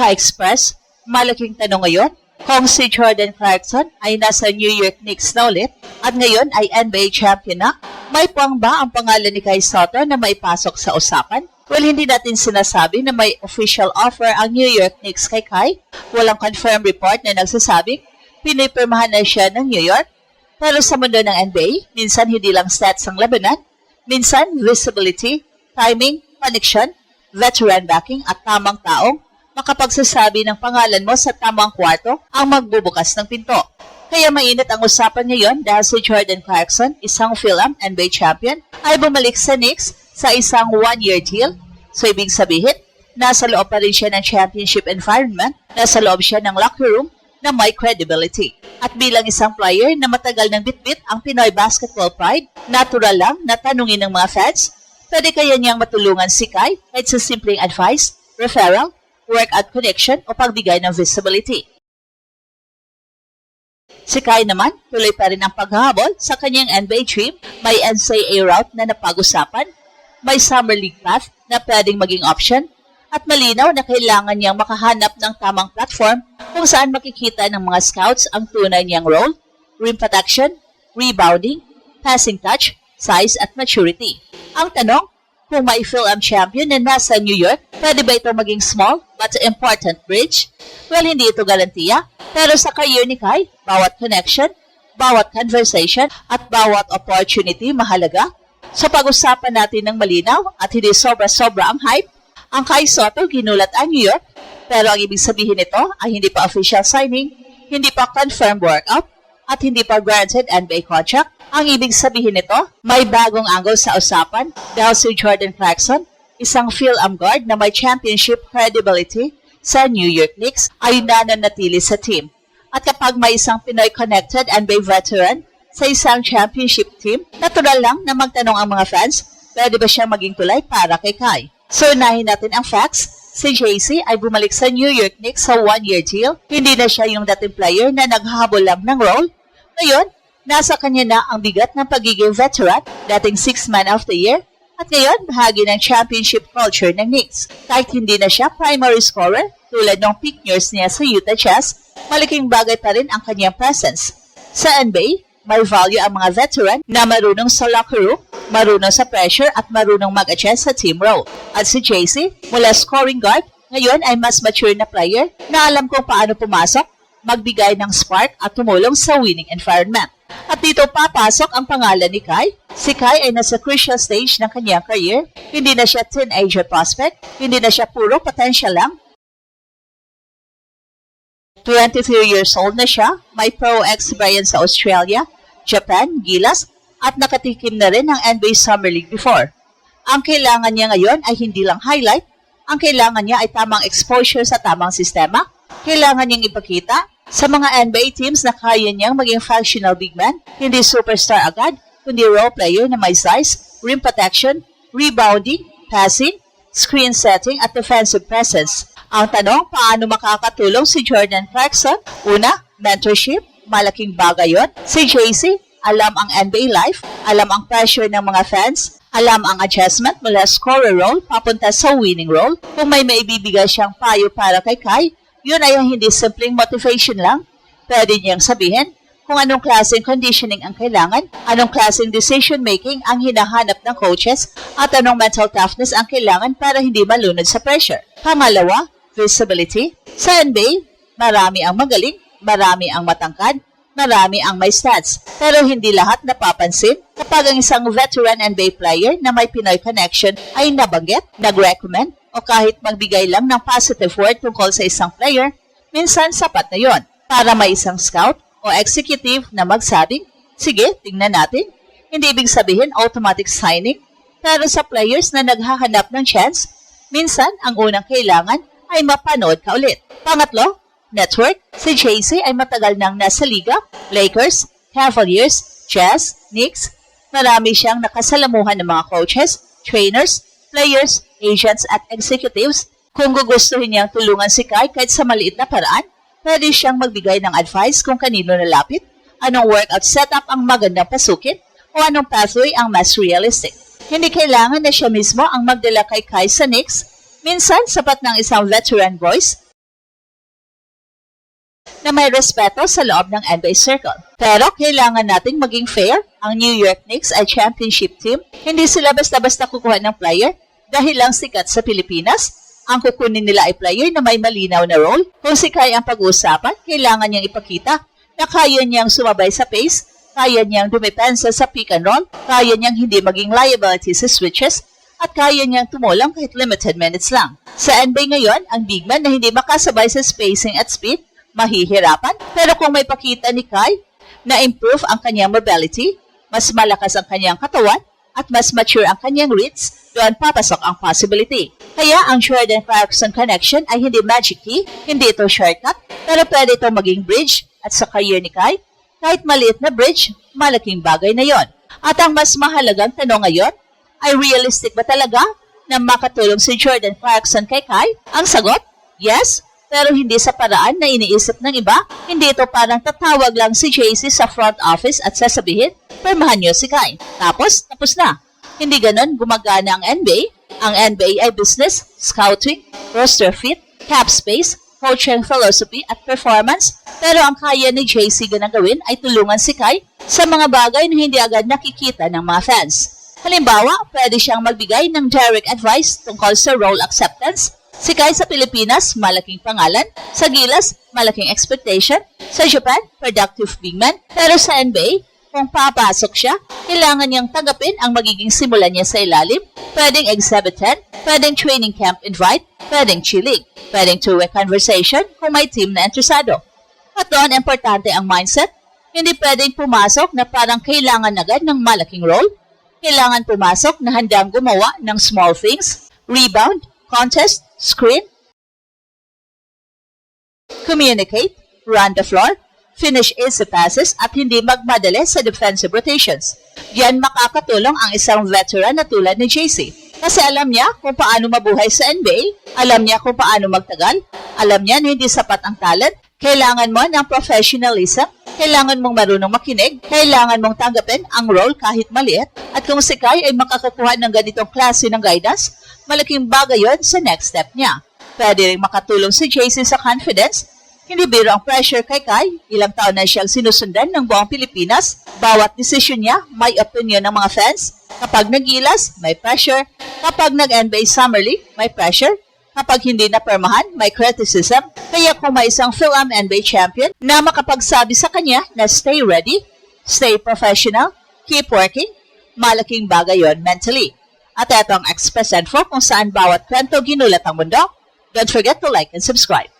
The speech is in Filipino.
Ka-Express, malaking tanong ngayon kung si Jordan Clarkson ay nasa New York Knicks na ulit at ngayon ay NBA champion na, may puwang ba ang pangalan ni Kai Sotto na maipasok sa usapan? Well, hindi natin sinasabi na may official offer ang New York Knicks kay Kai. Walang confirmed report na nagsasabing pinipirmahan na siya ng New York. Pero sa mundo ng NBA, minsan hindi lang stats ang labanan, minsan visibility, timing, connection, veteran backing at tamang taong makapagsasabi ng pangalan mo sa tamang kwarto ang magbubukas ng pinto. Kaya mainit ang usapan ngayon dahil si Jordan Clarkson, isang Phil-Am NBA champion, ay bumalik sa Knicks sa isang one-year deal. So ibig sabihin, nasa loob pa rin siya ng championship environment, nasa loob siya ng locker room na may credibility. At bilang isang player na matagal ng bitbit ang Pinoy basketball pride, natural lang na tanungin ng mga fans, pwede kaya niyang matulungan si Kai kahit sa simpleng advice, referral, workout connection o pagbigay ng visibility. Si Kai naman, tuloy pa rin ang paghahabol sa kanyang NBA dream, may NCAA route na napag-usapan, may Summer League path na pwedeng maging option, at malinaw na kailangan niyang makahanap ng tamang platform kung saan makikita ng mga scouts ang tunay niyang role, rim protection, rebounding, passing touch, size at maturity. Ang tanong, kung may Phil-Am champion na nasa New York, pwede ba ito maging small but important bridge? Well, hindi ito garantiya, pero sa career ni Kai, bawat connection, bawat conversation, at bawat opportunity mahalaga. So pag-usapan natin ng malinaw at hindi sobra-sobra ang hype, ang Kai Sotto ginulat ang New York, pero ang ibig sabihin nito ay hindi pa official signing, hindi pa confirmed workout, at hindi pa granted NBA contract. Ang ibig sabihin nito, may bagong angle sa usapan dahil si Jordan Clarkson, isang Phil-Am guard na may championship credibility sa New York Knicks, ay nananatili sa team. At kapag may isang Pinoy-connected NBA veteran sa isang championship team, natural lang na magtanong ang mga fans, pwede ba siya maging tulay para kay Kai? So unahin natin ang facts. Si JC ay bumalik sa New York Knicks sa one-year deal. Hindi na siya yung dating player na naghahabol lang ng role. Ngayon, nasa kanya na ang bigat ng pagiging veteran, dating 6th man of the year, at ngayon, bahagi ng championship culture ng Knicks. Kahit hindi na siya primary scorer, tulad ng peak years niya sa Utah Jazz, malaking bagay pa rin ang kanyang presence. Sa NBA, may value ang mga veteran na marunong sa locker room, marunong sa pressure at marunong mag-adjust sa team role. At si JC, mula scoring guard, ngayon ay mas mature na player na alam kung paano pumasok, magbigay ng spark at tumulong sa winning environment. At dito papasok ang pangalan ni Kai. Si Kai ay nasa crucial stage ng kanyang career. Hindi na siya teenager prospect, hindi na siya puro potential lang. 23 years old na siya, may pro experience sa Australia, Japan, Gilas, at nakatikim na rin ng NBA Summer League before. Ang kailangan niya ngayon ay hindi lang highlight, ang kailangan niya ay tamang exposure sa tamang sistema. Kailangan niyang ipakita sa mga NBA teams na kaya niyang maging functional big man, hindi superstar agad, kundi role player na may size, rim protection, rebounding, passing, screen setting at defensive presence. Ang tanong, paano makakatulong si Jordan Clarkson? Una, mentorship, malaking bagay yon. Si JC, alam ang NBA life, alam ang pressure ng mga fans, alam ang adjustment mula scorer role papunta sa winning role. Kung may maibibigay siyang payo para kay Kai, yun ay hindi simpleng motivation lang. Pwede niyang sabihin kung anong klaseng conditioning ang kailangan, anong klaseng decision-making ang hinahanap ng coaches, at anong mental toughness ang kailangan para hindi malunod sa pressure. Pangalawa, visibility. Sa NBA, marami ang magaling, marami ang matangkad, marami ang may stats. Pero hindi lahat napapansin kapag ang isang veteran NBA player na may Pinoy connection ay nabanggit, nag-recommend, o kahit magbigay lang ng positive word tungkol sa isang player, minsan sapat na yon para may isang scout o executive na magsabing, sige, tingnan natin. Hindi ibig sabihin automatic signing, pero sa players na naghahanap ng chance, minsan ang unang kailangan ay mapanood ka ulit. Pangatlo, network. Si JC ay matagal nang nasa liga, Lakers, Cavaliers, Jazz, Knicks. Marami siyang nakasalamuhan ng mga coaches, trainers, players, agents at executives. Kung gugustuhin niyang tulungan si Kai kahit sa maliit na paraan, pwede siyang magbigay ng advice kung kanino nalapit, anong workout setup ang magandang pasukin, o anong pathway ang mas realistic. Hindi kailangan na siya mismo ang magdala kay Kai sa Knicks. Minsan, sapat ng isang veteran voice na may respeto sa loob ng NBA circle. Pero kailangan nating maging fair. Ang New York Knicks ay championship team. Hindi sila basta-basta kukuha ng player dahil lang sikat sa Pilipinas. Ang kukunin nila ay player na may malinaw na role. Kung si Kai ang pag-uusapan, kailangan niyang ipakita na kaya niyang sumabay sa pace, kaya niyang dumepensa sa pick and roll, kaya niyang hindi maging liability sa switches, at kaya niyang tumulong kahit limited minutes lang. Sa NBA ngayon, ang big man na hindi makasabay sa spacing at speed, mahihirapan. Pero kung may pakita ni Kai na improve ang kanyang mobility, mas malakas ang kanyang katawan, at mas mature ang kanyang reads, doon papasok ang possibility. Kaya ang Jordan-Clarkson connection ay hindi magic key, hindi ito shortcut, pero pwede ito maging bridge. At sa career ni Kai, kahit maliit na bridge, malaking bagay na yon. At ang mas mahalagang tanong ngayon, ay realistic ba talaga na makatulong si Jordan Clarkson kay Kai? Ang sagot, yes, pero hindi sa paraan na iniisip ng iba. Hindi ito parang tatawag lang si JC sa front office at sasabihin, permahan niyo si Kai. Tapos na. Hindi ganon gumagana ang NBA. Ang NBA ay business, scouting, roster fit, cap space, coaching philosophy at performance. Pero ang kaya ni JC ganang gawin ay tulungan si Kai sa mga bagay na hindi agad nakikita ng mga fans. Halimbawa, pwede siyang magbigay ng direct advice tungkol sa role acceptance. Si Kai sa Pilipinas, malaking pangalan. Sa Gilas, malaking expectation. Sa Japan, productive big man. Pero sa NBA, kung papasok siya, kailangan niyang tanggapin ang magiging simulan niya sa ilalim. Pwedeng exhibit 10, pwedeng training camp invite, pwedeng chilling, pwedeng two-way conversation kung may team na interesado. At doon, importante ang mindset. Hindi pwedeng pumasok na parang kailangan agad ng malaking role. Kailangan pumasok na handang gumawa ng small things, rebound, contest, screen, communicate, run the floor, finish easy passes at hindi magmadali sa defensive rotations. Diyan makakatulong ang isang veteran na tulad ni JC. Kasi alam niya kung paano mabuhay sa NBA, alam niya kung paano magtagal, alam niya na hindi sapat ang talent, kailangan mo ng professionalism, kailangan mong marunong makinig, kailangan mong tanggapin ang role kahit maliit, at kung si Kai ay makakakuha ng ganitong klase ng guidance, malaking bagay yon sa next step niya. Pwede rin makatulong si JC sa confidence. Hindi biro ang pressure kay Kai, ilang taon na siyang sinusundan ng buong Pilipinas. Bawat desisyon niya, may opinion ng mga fans. Kapag nag-Gilas, may pressure. Kapag nag-NBA Summer League, may pressure. Kapag hindi na permahan, may criticism. Kaya kung may isang Phil-Am NBA champion na makapagsabi sa kanya na stay ready, stay professional, keep working, malaking bagay yon mentally. At ito ang Express Info kung saan bawat kwento ginulat ang mundo. Don't forget to like and subscribe.